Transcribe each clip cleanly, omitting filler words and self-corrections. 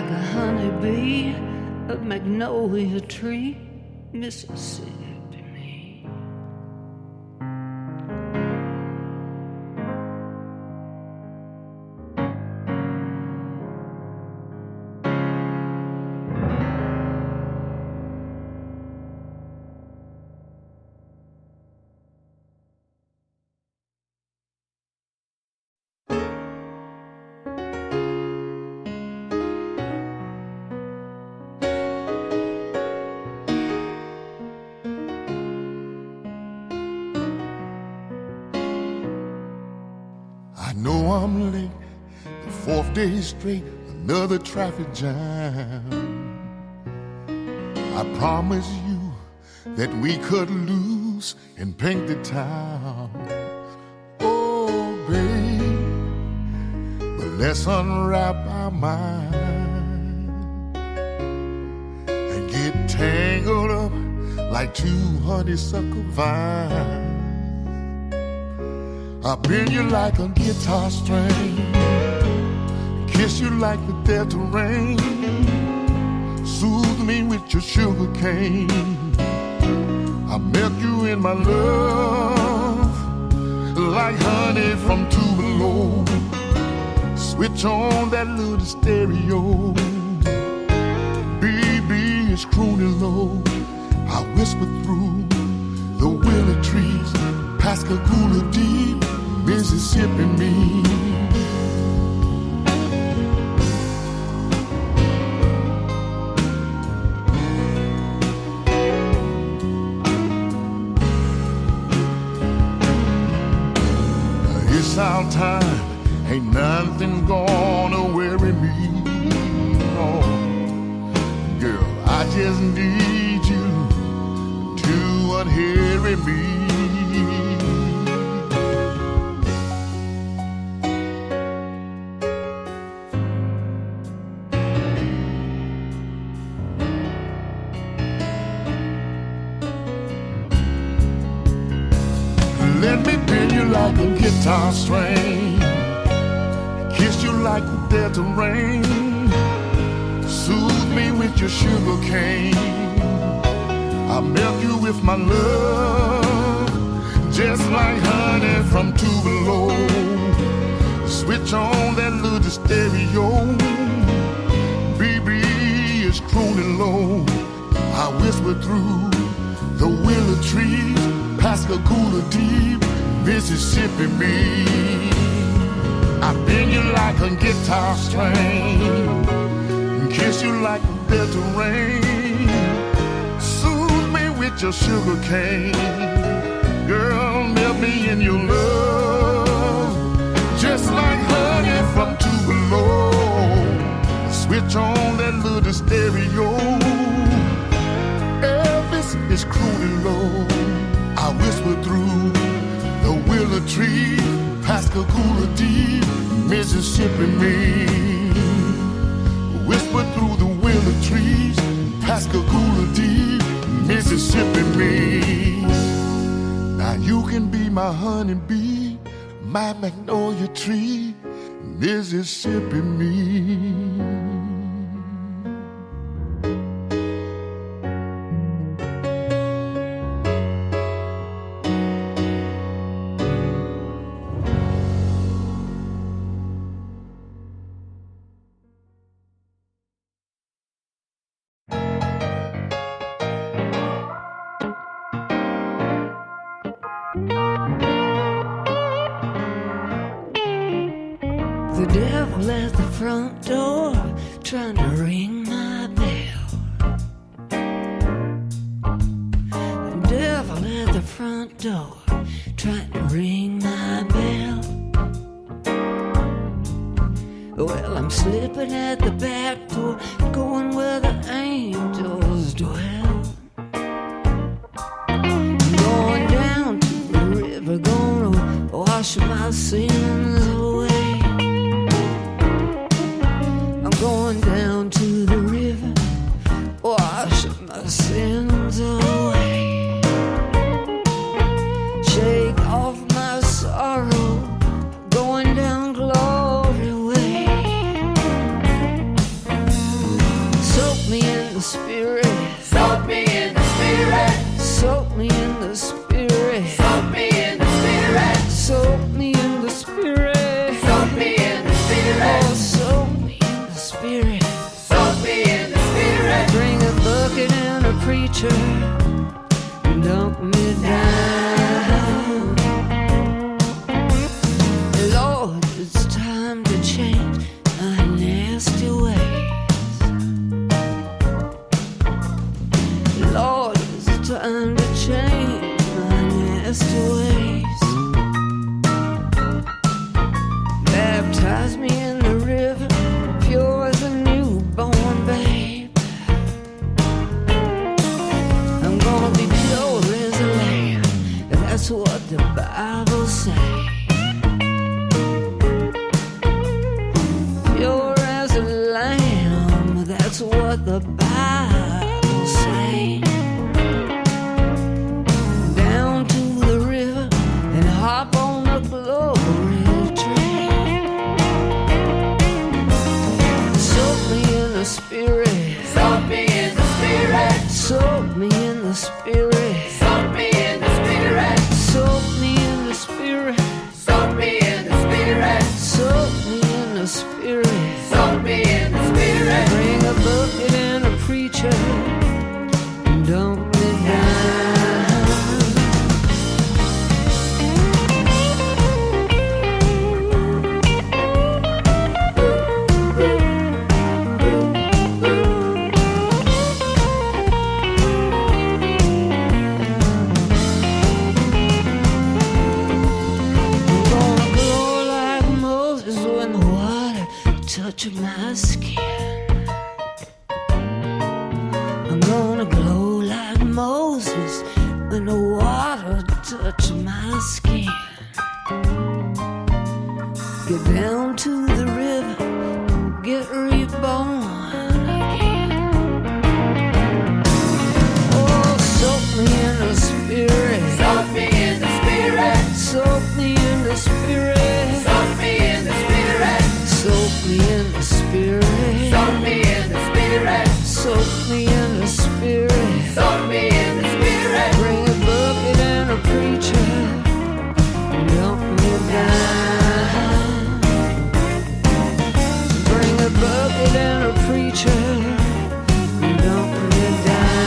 like a honeybee, a magnolia tree, Mississippi. I know I'm late, the fourth day straight, another traffic jam. I promise you that we could lose and paint the town. Oh, babe, but let's unwrap our mind and get tangled up like two honeysuckle vines. I bend you like a guitar string, kiss you like the Delta rain, soothe me with your sugar cane. I melt you in my love like honey from Tupelo. Switch on that little stereo, baby, it's crooning low. I whisper through the willow trees, Pascagoula deep, Mississippi me. It's our time, ain't nothing gonna worry me. No, girl, I just need you to unhurry me. Let me bend you like a guitar string, kiss you like the Delta rain, soothe me with your sugar cane. I melt you with my love, just like honey from Tupelo. Switch on that little stereo, baby, it's crooning low. I whisper through the willow trees, Pascagoula deep, Mississippi me. I bend you like a guitar string, kiss you like the Delta rain, soothe me with your sugar cane. Girl, melt me in your love, just like honey from Tupelo. Switch on that little stereo, Elvis is crooning low. I whisper through the willow tree, Pascagoula deep, Mississippi me. Whisper through the willow trees, Pascagoula deep, Mississippi me. Now you can be my honeybee, my magnolia tree, Mississippi me. The devil at the front door, trying to ring my bell. The devil at the front door, trying to ring my bell. Well, I'm slipping at the back door, going where the angels dwell. I'm going down to the river, gonna wash my sins away. Going down to the river, wash my sins away. Shake off my sorrow, going down glory way. castaways. Baptize me in the river, pure as a newborn babe. I'm gonna be pure as a lamb, and that's what the Bible says. Pure as a lamb, that's what the Bible says. Down to the river and hop on the glory train. Soak me in the spirit. Soak me in the spirit. Soak me in the spirit. Soak me in the spirit. Soak me in the spirit. Soak me in the spirit. Soak me in the spirit. Soak me in the spirit. Bring a bucket and a preacher and dump me down. I'm gonna glow like Moses when the water touches my skin. I'm gonna glow like Moses when the water touches my skin. Get down to the river, get reborn again. Oh, soak me in the spirit. Soak me in the spirit. Soak me in the spirit. Soak me in the spirit. Soak me in the spirit. Soak me in the spirit. Soak me in the spirit. Soak me in the spirit. Bring a bucket and a preacher and dump me down. Bring a bucket and a preacher and dump me down.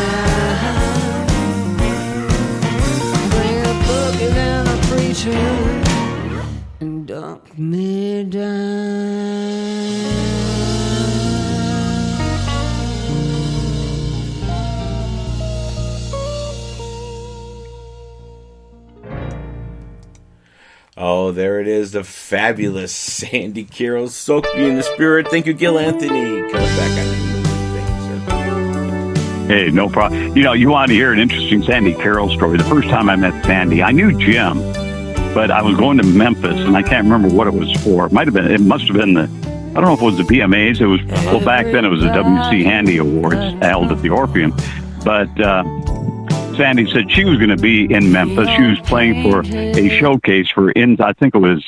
Bring a bucket and a preacher and dump me down. Oh, there it is, the fabulous Sandy Carroll, Soak Me in the Spirit. Thank you, Gil Anthony. Coming back on the Thank you, sir. Hey, no problem. You know, you want to hear an interesting Sandy Carroll story. The first time I met Sandy, I knew Jim, but I was going to Memphis, and I can't remember what it was for. It must have been I don't know if it was the BMAs. It was, well, back then it was the W.C. Handy Awards held at the Orpheum. But Sandy said she was going to be in Memphis. She was playing for a showcase for, I think it was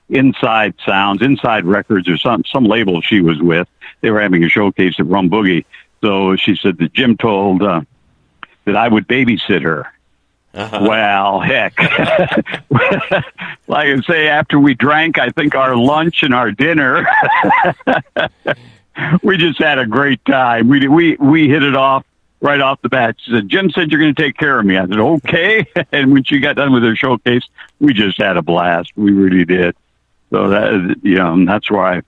Inside Sounds, Inside Records, or some label she was with. They were having a showcase at Rum Boogie. So she said that Jim told that I would babysit her. Uh-huh. Well, heck. Like I say, after we drank, I think, our lunch and our dinner, we just had a great time. We hit it off right off the bat. She said, Jim said you're going to take care of me. I said, okay. And when she got done with her showcase, we just had a blast. We really did. So that's where I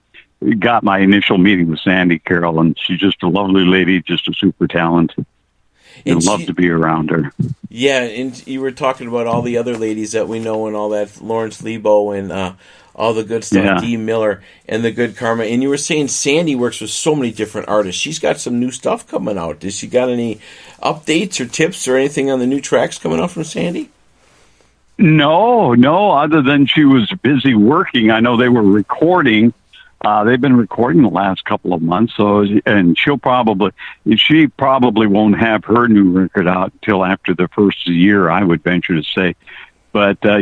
got my initial meeting with Sandy Carroll, and she's just a lovely lady, just a super talent. I'd love to be around her. Yeah, and you were talking about all the other ladies that we know and all that, Lawrence Lebo and all the good stuff, Dee Miller and the Good Karma. And you were saying Sandy works with so many different artists. She's got some new stuff coming out. Does she got any updates or tips or anything on the new tracks coming out from Sandy? No, other than she was busy working. I know they were recording. They've been recording the last couple of months, and she probably won't have her new record out until after the first year, I would venture to say. But I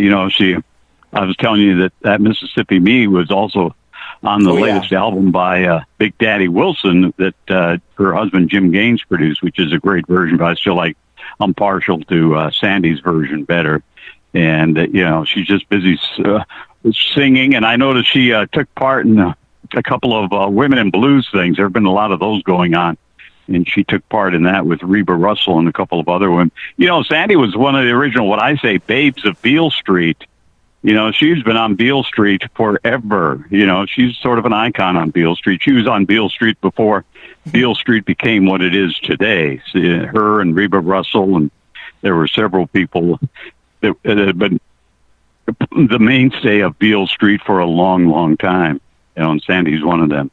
was telling you that Mississippi Me was also on the latest album by Big Daddy Wilson that her husband Jim Gaines produced, which is a great version. But I'm partial to Sandy's version better. And she's just busy singing, and I noticed she took part in a couple of women in blues things. There have been a lot of those going on, and she took part in that with Reba Russell and a couple of other women. Sandy was one of the original, what I say, babes of Beale Street. She's been on Beale Street forever. She's sort of an icon on Beale Street. She was on Beale Street before Beale Street became what it is today. Her and Reba Russell, and there were several people. that had been the mainstay of Beale Street for a long, long time. And Sandy's one of them.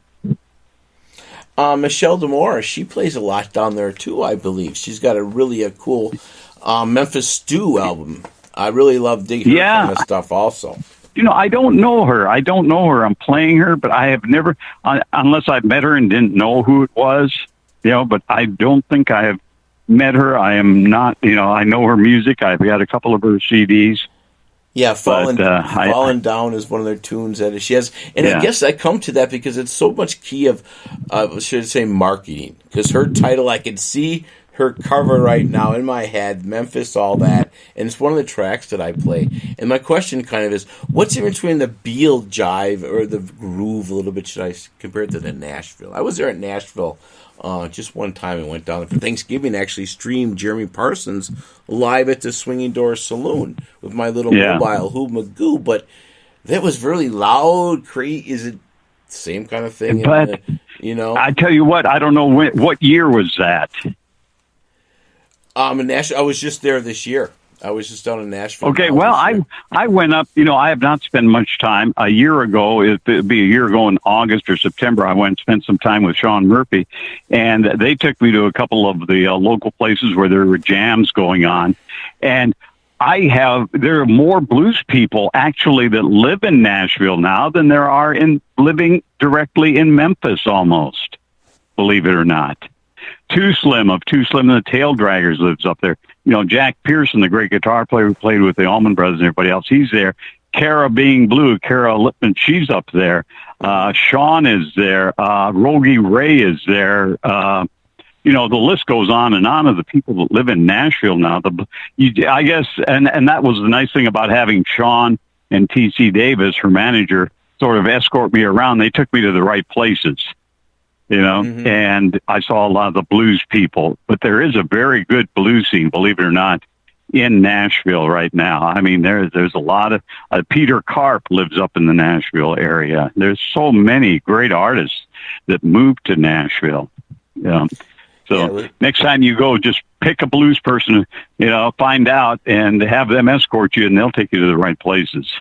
Michelle Demore, she plays a lot down there too, I believe. She's got a cool Memphis Stew album. I really love digging her kind of stuff also. I don't know her. I'm playing her, but I have never, unless I've met her and didn't know who it was, but I don't think I have met her. I am not, I know her music. I've got a couple of her CDs. Yeah, Fallen Down is one of their tunes that she has. And I guess I come to that because it's so much key of, should I say, marketing. Because her title, I can see her cover right now in my head, Memphis, all that. And it's one of the tracks that I play. And my question kind of is, what's in between the Beale jive or the groove a little bit, should I compare it to the Nashville? I was there at Nashville just one time and went down for Thanksgiving, actually streamed Jeremy Parsons live at the Swinging Doors Saloon with my little mobile Hoo Magoo, but that was really loud. Is it the same kind of thing? But, I tell you what, I don't know what year was that? In Nashville, I was just there this year. I was just down in Nashville. Okay, well, I went up, I have not spent much time. A year ago, it'd be a year ago in August or September, I went and spent some time with Sean Murphy, and they took me to a couple of the local places where there were jams going on. And there are more blues people actually that live in Nashville now than there are living directly in Memphis almost, believe it or not. Too Slim and the Tail Draggers lives up there. Jack Pearson, the great guitar player who played with the Allman Brothers and everybody else, he's there. Cara Being Blue, Cara Lippman, she's up there. Sean is there. Rogie Ray is there. The list goes on and on of the people that live in Nashville now. I guess, and that was the nice thing about having Sean and T.C. Davis, her manager, sort of escort me around. They took me to the right places. And I saw a lot of the blues people, but there is a very good blues scene, believe it or not, in Nashville right now. I mean, there's a lot of, Peter Karp lives up in the Nashville area. There's so many great artists that moved to Nashville. So next time you go, just pick a blues person, find out and have them escort you and they'll take you to the right places.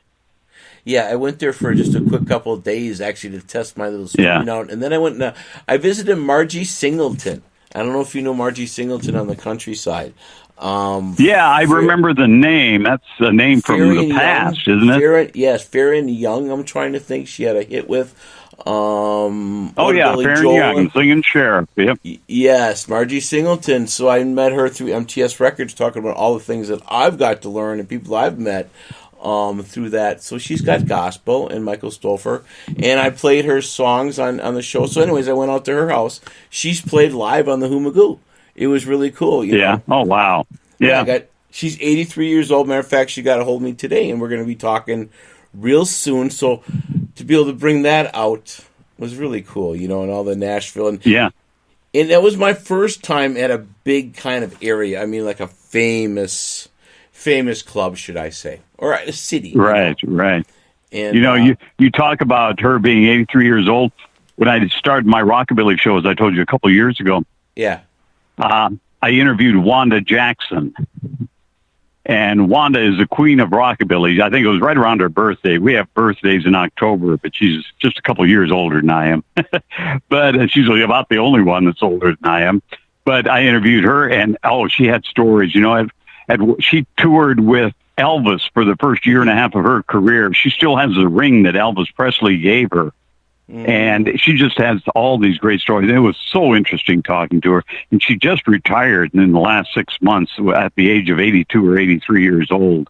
Yeah, I went there for just a quick couple of days, actually, to test my little screen out. And then I went and I visited Margie Singleton. I don't know if you know Margie Singleton on the countryside. I remember the name. That's a name from the past, isn't it? Yes, Farron Young, I'm trying to think. She had a hit with. Farron Young, Singing Sheriff. Yep. Yes, Margie Singleton. So I met her through MTS Records, talking about all the things that I've got to learn and people I've met. Through that. So she's got gospel and Michael Stolfer, and I played her songs on the show. So anyways, I went out to her house. She's played live on the Hoo Magoo. It was really cool. You know? Oh, wow. Yeah. She's 83 years old. Matter of fact, she got a hold of me today, and we're going to be talking real soon. So to be able to bring that out was really cool, and all the Nashville. And that was my first time at a big kind of area. I mean, like a famous club, should I say, or a city. Right. And you talk about her being 83 years old. When I started my rockabilly show, as I told you a couple of years ago, I interviewed Wanda Jackson, and Wanda is the queen of rockabilly. I think it was right around her birthday. We have birthdays in October, but she's just a couple of years older than I am. But she's about the only one that's older than I am. But I interviewed her, and she had stories. She toured with Elvis for the first year and a half of her career. She still has the ring that Elvis Presley gave her. And she just has all these great stories. It was so interesting talking to her. And she just retired in the last 6 months at the age of 82 or 83 years old.